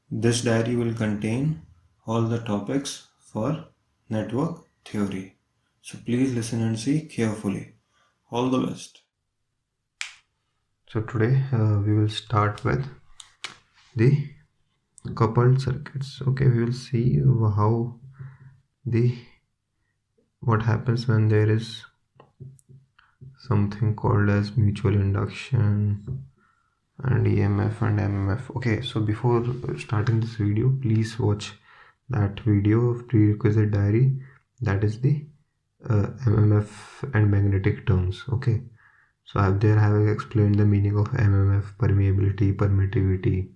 This diary will contain all the topics for network theory. So please listen and see carefully. All the best. So today we will start with the coupled circuits. Okay, we will see how what happens when there is something called as mutual induction and EMF and MMF. Okay, so before starting this video, please watch that video of prerequisite diary, that is the MMF and magnetic terms. Okay, so I have explained the meaning of MMF, permeability, permittivity,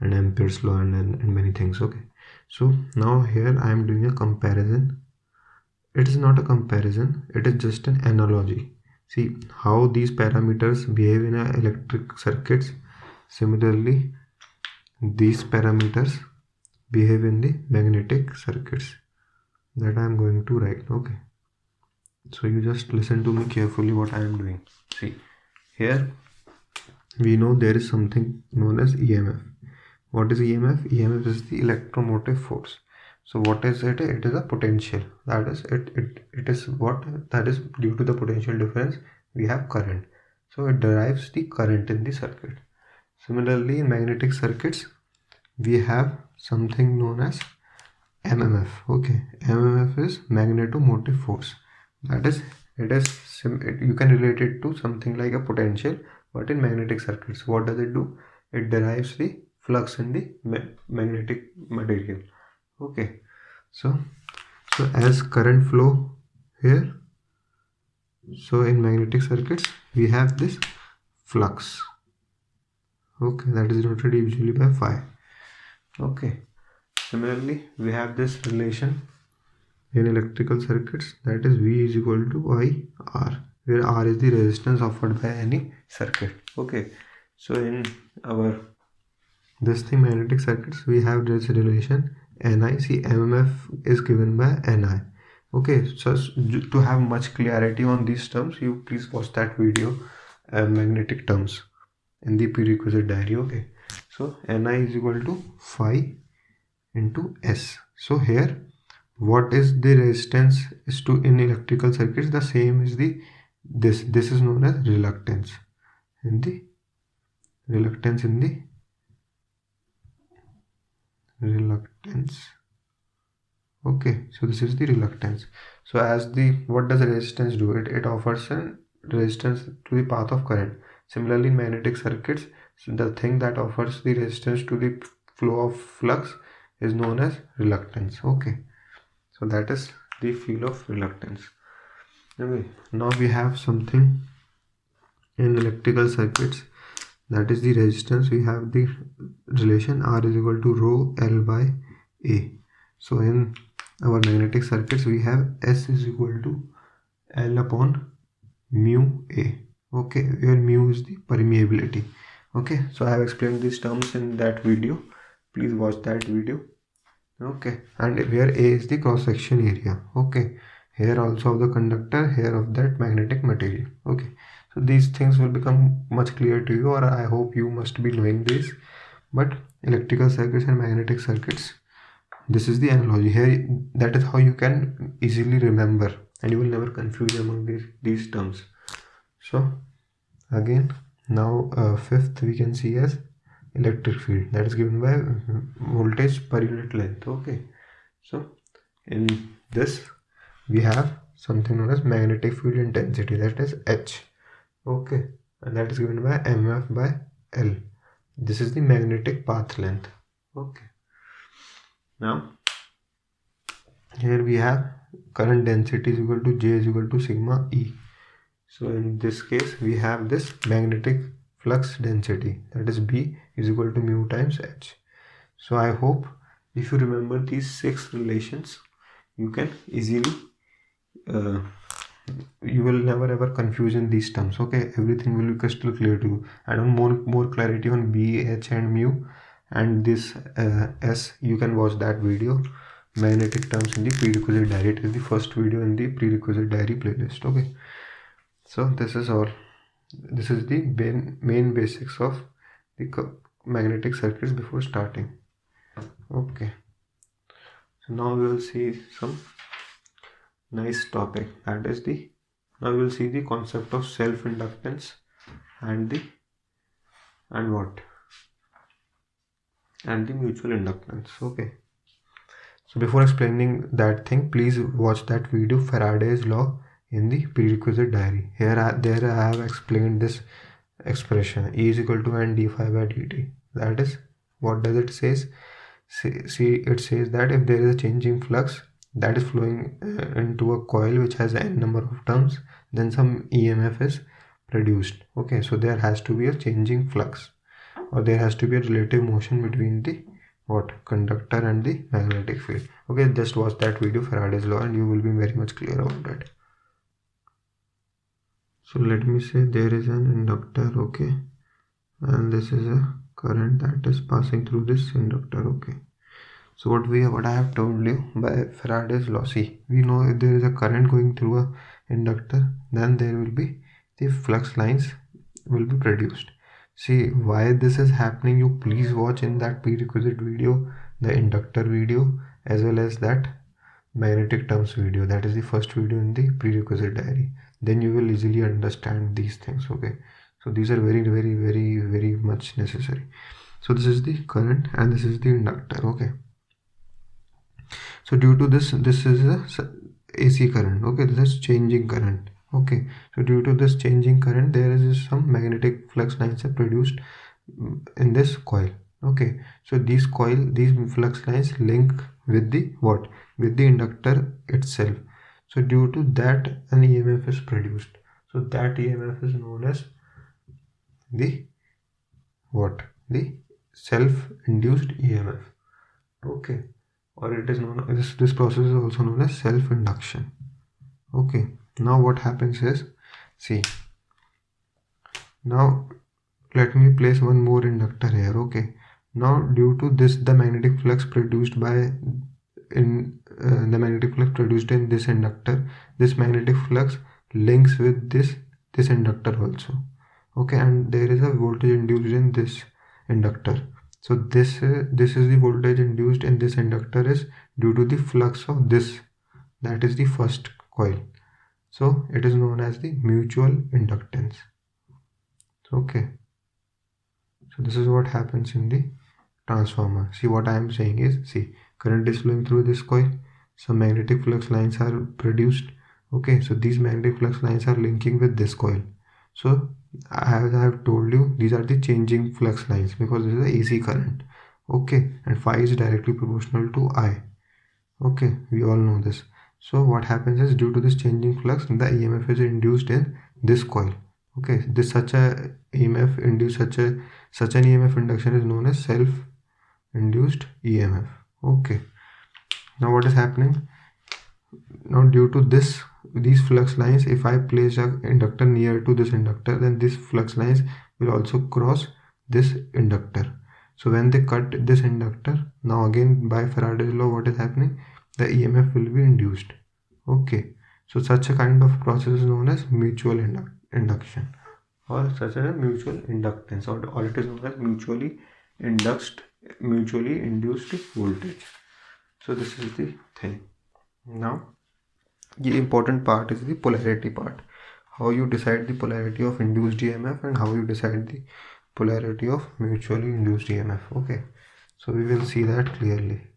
and Ampere's law, and many things. Okay, so now here I am doing a comparison. It is not a comparison, it is just an analogy. See how these parameters behave in electric circuits. Similarly, these parameters behave in the magnetic circuits, that I am going to write. Okay, so you just listen to me carefully what I am doing. See, here we know there is something known as EMF. What is EMF? EMF is the electromotive force. So what is it? It is a potential. That is it is what that is due to the potential difference we have current. So it derives the current in the circuit. Similarly, in magnetic circuits we have something known as MMF. Okay, MMF is magnetomotive force. That is, you can relate it to something like a potential, but in magnetic circuits, what does it do? It derives the flux in the magnetic material. Okay, so as current flow here, so in magnetic circuits we have this flux. Okay, that is denoted usually by phi. Okay, similarly we have this relation in electrical circuits, that is V is equal to IR, where R is the resistance offered by any circuit. Okay, so in our magnetic circuits we have this relation Ni. See, MMF is given by Ni. Okay, so to have much clarity on these terms, you please watch that video, magnetic terms, in the prerequisite diary. Okay, so Ni is equal to phi into S. So here what is the resistance is to in electrical circuits, the same is the this is known as reluctance in the reluctance Okay, so this is the reluctance. So as the what does resistance do? It offers a resistance to the path of current. Similarly, in magnetic circuits, so the thing that offers the resistance to the flow of flux is known as reluctance. Okay, so that is the field of reluctance. Okay, now we have something in electrical circuits, that is the resistance. We have the relation R is equal to rho L by A. So in our magnetic circuits we have S is equal to L upon mu A. Okay, where mu is the permeability. Okay, so I have explained these terms in that video. Please watch that video. Okay, and where A is the cross section area. Okay, here also of the conductor, here of that magnetic material. Okay, so these things will become much clear to you, or I hope you must be knowing this. But electrical circuits and magnetic circuits, this is the analogy here. That is how you can easily remember, and you will never confuse among these terms. So again, now fifth we can see as electric field, that is given by voltage per unit length. Okay, so in this we have something known as magnetic field intensity, that is H. Okay, and that is given by MF by L. This is the magnetic path length. Okay, now here we have current density is equal to J is equal to sigma E. So in this case we have this magnetic flux density, that is B is equal to mu times H. So I hope if you remember these 6 relations, you can easily you will never ever confuse in these terms. Okay, everything will be crystal clear to you. I want more clarity on B, H and mu and this S. You can watch that video. magnetic terms in the prerequisite diary. It is the first video in the prerequisite diary playlist. Okay, so this is all. This is the main basics of the magnetic circuits before starting. Okay, so now we will see some nice topic, that is the now we will see the concept of self-inductance and the mutual inductance. Okay, so before explaining that thing, please watch that video, Faraday's law, in the prerequisite diary. There I have explained this expression, E is equal to N d phi by dt. That is, what does it says? See, it says that if there is a changing flux that is flowing into a coil which has n number of turns, then some EMF is produced. Okay, so there has to be a changing flux, or there has to be a relative motion between the conductor and the magnetic field. Okay, just watch that video, Faraday's law, and you will be very much clear about it. So let me say there is an inductor, okay, and this is a current that is passing through this inductor. Okay, so what I have told you by Faraday's law, see, we know if there is a current going through a inductor, then there will be the flux lines will be produced. See, why this is happening, you please watch in that prerequisite video, the inductor video, as well as that magnetic terms video. That is the first video in the prerequisite diary. Then you will easily understand these things. Okay, so these are very, very, very, very much necessary. So this is the current and this is the inductor. Okay, so due to this is a AC current. Okay, this is changing current. Okay, so due to this changing current, there is some magnetic flux lines are produced in this coil. Okay, so these flux lines link with the with the inductor itself. So due to that, an EMF is produced. So that EMF is known as the the self-induced EMF. Okay, or it is known, this process is also known as self-induction. Okay, now what happens is, see, now let me place one more inductor here. Okay, now due to this, the magnetic flux produced in this inductor, this magnetic flux links with this inductor also. Okay, and there is a voltage induced in this inductor. So this is the voltage induced in this inductor is due to the flux of this, that is the first coil. So it is known as the mutual inductance. Okay, so this is what happens in the transformer. See, what I am saying is, see, current is flowing through this coil, some magnetic flux lines are produced. Okay, so these magnetic flux lines are linking with this coil. So as I have told you, these are the changing flux lines because this is a AC current. Okay, and phi is directly proportional to I. Okay, we all know this. So what happens is, due to this changing flux, the EMF is induced in this coil. Okay, such an EMF induction is known as self-induced EMF. Okay, now what is happening? Now due to these flux lines, if I place an inductor near to this inductor, then these flux lines will also cross this inductor. So when they cut this inductor, now again by Faraday's law, what is happening? The EMF will be induced. Okay, so such a kind of process is known as mutual induction, or such a mutual inductance, or it is known as mutually induced voltage. So this is the thing. Now the important part is the polarity part. How you decide the polarity of induced EMF and how you decide the polarity of mutually induced EMF. Okay, so we will see that clearly.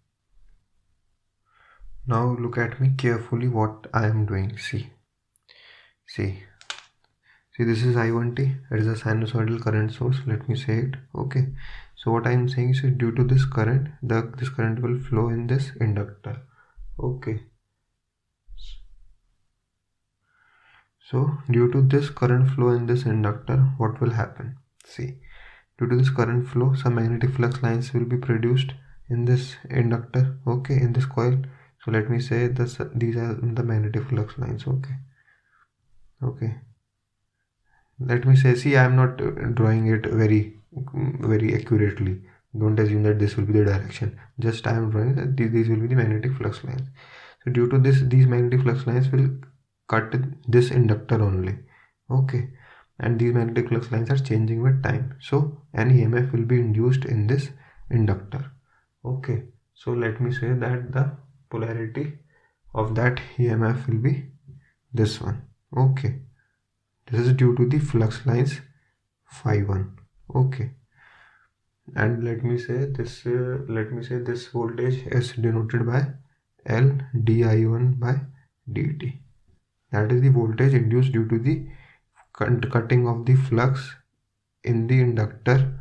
Now look at me carefully what I am doing. See, this is I1T. It is a sinusoidal current source. Let me say it. Okay, so what I am saying is, due to this current, this current will flow in this inductor. Okay, so due to this current flow in this inductor, what will happen? See, due to this current flow, some magnetic flux lines will be produced in this inductor. Okay, in this coil. So let me say this, these are the magnetic flux lines. Okay, let me say, see, I am not drawing it very accurately. Don't assume that this will be the direction. Just I am drawing that these will be the magnetic flux lines. So due to this, these magnetic flux lines will cut this inductor only. Okay, and these magnetic flux lines are changing with time. So an EMF will be induced in this inductor. Okay, so let me say that the polarity of that EMF will be this one. Okay, this is due to the flux lines phi 1. Okay, and let me say this voltage is denoted by L di1 by dt. That is the voltage induced due to the cutting of the flux in the inductor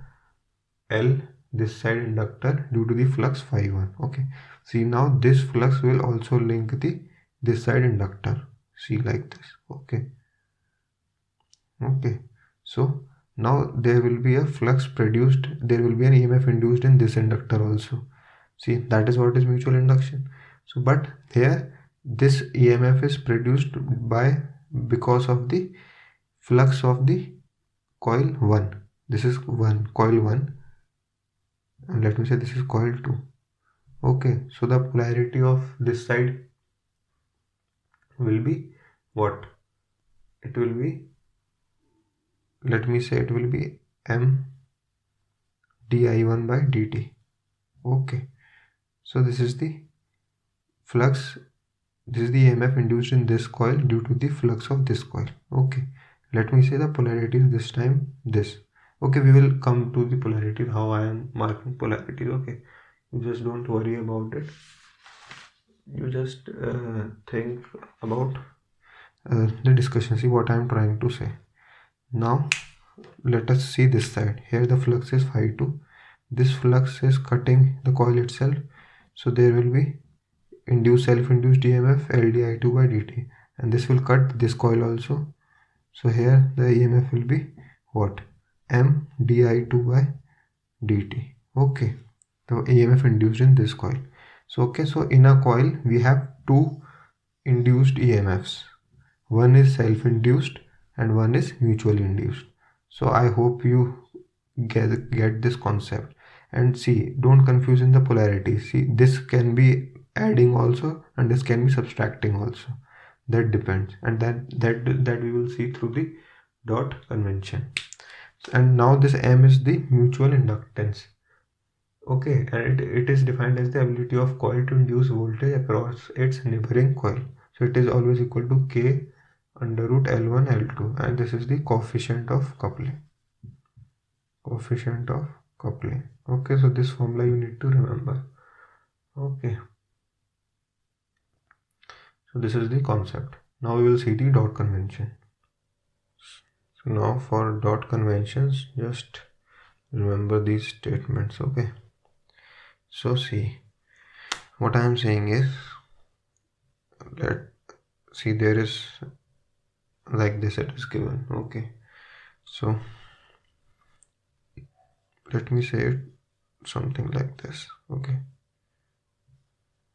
L, this side inductor, due to the flux phi 1. Okay, see, now this flux will also link this side inductor. See, like this. Okay, so now there will be a flux produced, there will be an EMF induced in this inductor also. See, that is what is mutual induction. So but here this EMF is produced because of the flux of the coil 1. This is coil 1, and let me say this is coil 2. Okay, so the polarity of this side will be what? It will be, let me say, it will be M di1 by dt. Okay, so this is the flux, this is the EMF induced in this coil due to the flux of this coil. Okay, let me say the polarity is this time this. Okay, we will come to the polarity, how I am marking polarity. Okay, you just don't worry about it, you just think about the discussion. See what I am trying to say. Now let us see this side. Here the flux is phi 2. This flux is cutting the coil itself, so there will be self-induced EMF L di2 by dt, and this will cut this coil also. So here the EMF will be what? M di2 by dt. Okay, the EMF induced in this coil. So okay, so in a coil we have two induced EMFs. One is self-induced and one is mutually induced. So I hope you get this concept. And see, don't confuse in the polarity. See, this can be adding also and this can be subtracting also. That depends, and that we will see through the dot convention. And now this M is the mutual inductance. Okay, and it is defined as the ability of coil to induce voltage across its neighboring coil. So it is always equal to K under root L1 L2, and this is the coefficient of coupling. Okay, so this formula you need to remember. Okay, so this is the concept. Now we will see the dot convention. So now for dot conventions, just remember these statements. Okay, so see, what I am saying is, let's see, there is like this, it is given. Okay, so let me say it something like this. Okay,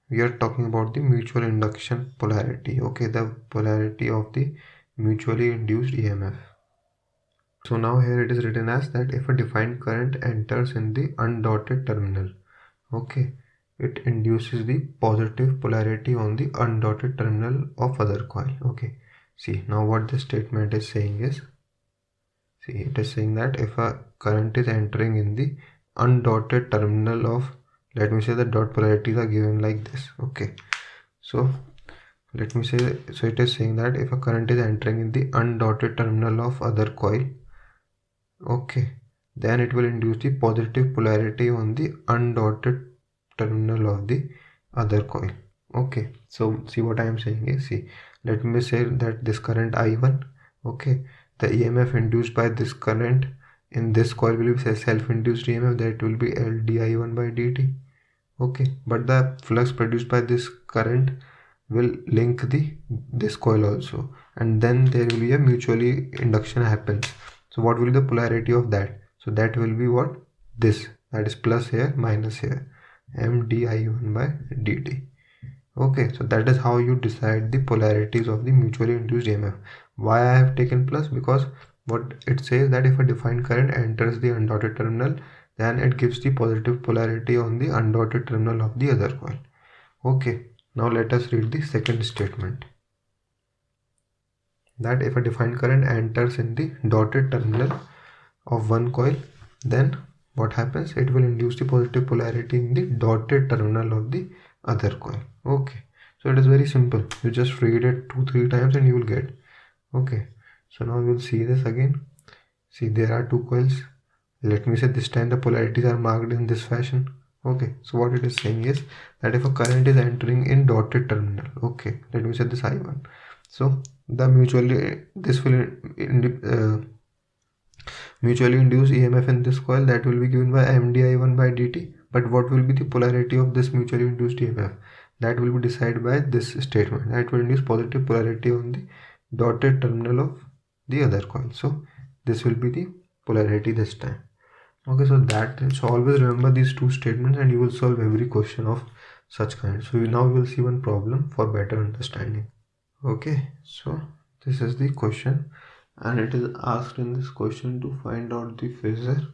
we are talking about the mutual induction polarity. Okay, the polarity of the mutually induced EMF. So now here it is written as that if a defined current enters in the undotted terminal, okay, it induces the positive polarity on the undotted terminal of other coil. Okay, see, now what this statement is saying is, see, it is saying that if a current is entering in the undotted terminal of, let me say the dot polarities are given like this. Okay, so let me say, so it is saying that if a current is entering in the undotted terminal of other coil, okay, then it will induce the positive polarity on the undotted terminal of the other coil. Okay, so see, what I am saying is, see, let me say that this current I1, okay, the EMF induced by this current in this coil will be self-induced EMF, that will be L di1 by dt. Okay, but the flux produced by this current will link this coil also, and then there will be a mutually induction happens. So what will be the polarity of that? So that will be what? This, that is plus here, minus here, M di1 by dt. Okay, so that is how you decide the polarities of the mutually induced EMF. Why I have taken plus? Because what it says that if a defined current enters the undotted terminal, then it gives the positive polarity on the undotted terminal of the other coil. Okay, now let us read the second statement. That if a defined current enters in the dotted terminal of one coil, then what happens? It will induce the positive polarity in the dotted terminal of the other coil. Okay, so it is very simple. You just read it 2-3 times and you will get. Okay, so now we will see this again. See, there are two coils. Let me say this time the polarities are marked in this fashion. Okay, so what it is saying is that if a current is entering in dotted terminal, okay, let me say this I1. So the mutually induced EMF in this coil, that will be given by MdI1 by dt. But what will be the polarity of this mutually induced EMF? That will be decided by this statement. That will induce positive polarity on the dotted terminal of the other coil. So this will be the polarity this time. Okay, so always remember these two statements and you will solve every question of such kind. So now we will see one problem for better understanding. Okay, so this is the question, and it is asked in this question to find out the phasor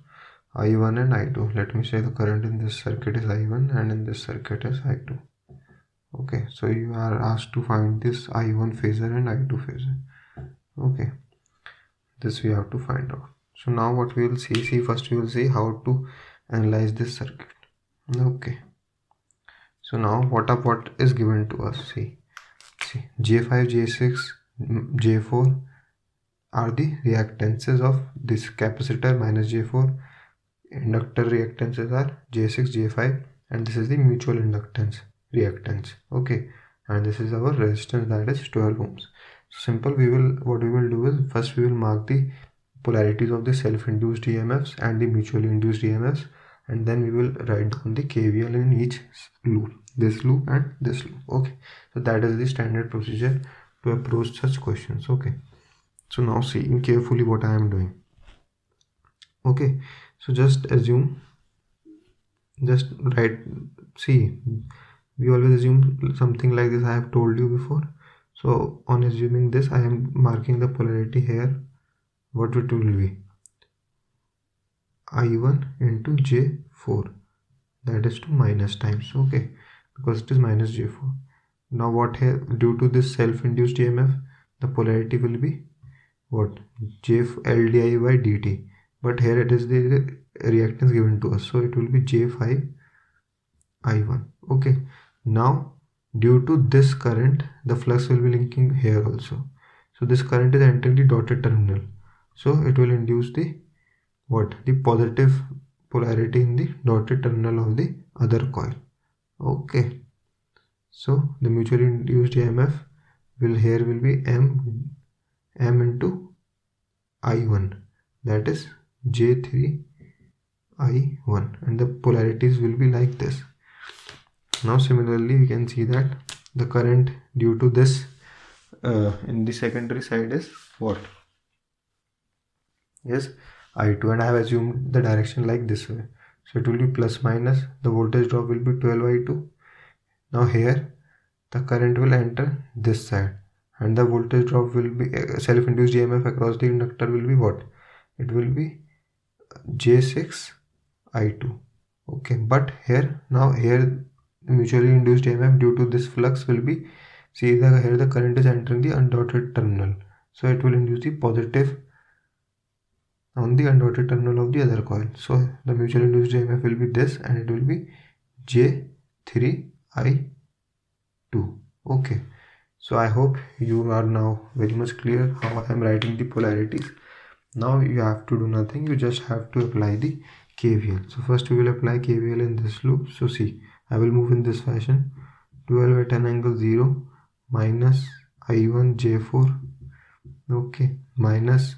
I1 and I2. Let me say the current in this circuit is I1 and in this circuit is I2. Okay, so you are asked to find this I1 phasor and I2 phasor. Okay, this we have to find out. So now what we will see, first we will see how to analyze this circuit. Okay, so now what is given to us? See J5, J6, J4 are the reactances of this capacitor minus J4. Inductor reactances are J6, J5, and this is the mutual inductance reactance. Okay, and this is our resistance, that is 12 ohms. So simple, what we will do is first we will mark the polarities of the self-induced EMFs and the mutually induced EMFs, and then we will write down the KVL in each loop, this loop and this loop. Okay, so that is the standard procedure to approach such questions. Okay, so now see carefully what I am doing. Okay, so just assume, just write, see, we always assume something like this. I have told you before. So on assuming this, I am marking the polarity here. What it will be? I1 into J4, that is to minus times. Okay, because it is minus J4. Now what here, due to this self-induced EMF, the polarity will be what? LdI by dt. But here it is the reactance given to us, so it will be J5 I1. Okay, now due to this current, the flux will be linking here also. So this current is entering the dotted terminal, so it will induce the what? The positive polarity in the dotted terminal of the other coil. Okay, so the mutually induced EMF will be M into I1, that is J3 I1, and the polarities will be like this. Now similarly we can see that the current due to this in the secondary side is what? Yes, I2, and I have assumed the direction like this way, so it will be plus minus, the voltage drop will be 12I2. Now here the current will enter this side, and the voltage drop will be self-induced EMF across the inductor will be what? It will be J6 I2. Okay, but here the mutually induced EMF due to this flux will be, see here the current is entering the undotted terminal, so it will induce the positive on the undotted terminal of the other coil. So the mutually induced EMF will be this, and it will be J3 I2. Okay, so I hope you are now very much clear how I am writing the polarities. Now you have to do nothing, you just have to apply the KVL. So first we will apply KVL in this loop. So see, I will move in this fashion. 12 at an angle 0 minus I1 J4, okay, minus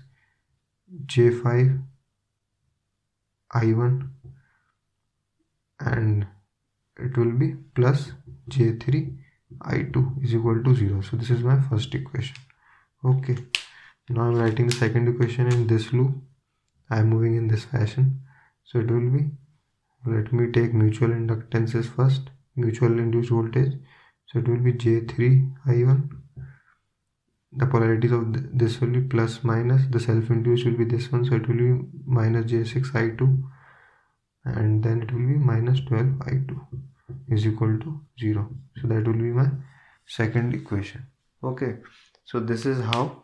J5 I1, and it will be plus J3 I2 is equal to 0. So this is my first equation. Okay, now I'm writing the second equation in this loop. I am moving in this fashion. So it will be, let me take mutual inductances first, mutual induced voltage. So it will be J3 I1. The polarities of this will be plus minus, the self-induced will be this one, so it will be minus J6 I2. and then it will be minus 12i2 is equal to 0. So that will be my second equation. Okay, so this is how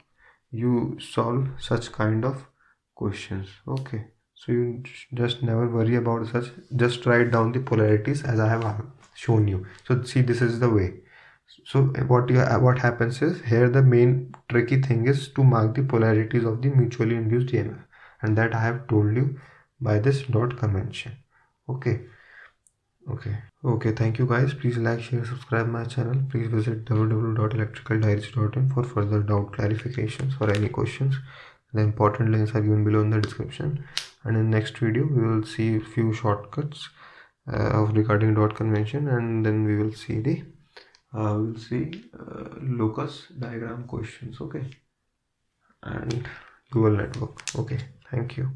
you solve such kind of questions. Okay, so you just never worry about such, just write down the polarities as I have shown you. So see, this is the way. So what happens is, here the main tricky thing is to mark the polarities of the mutually induced EMF, and that I have told you by this dot convention. Okay, thank you guys. Please like, share, subscribe my channel. Please visit www.electricaldiaries.in for further doubt clarifications or any questions. The important links are given below in the description, and in next video we will see a few shortcuts of regarding dot convention, and then we will see the locus diagram questions. Okay, and Google network. Okay, thank you.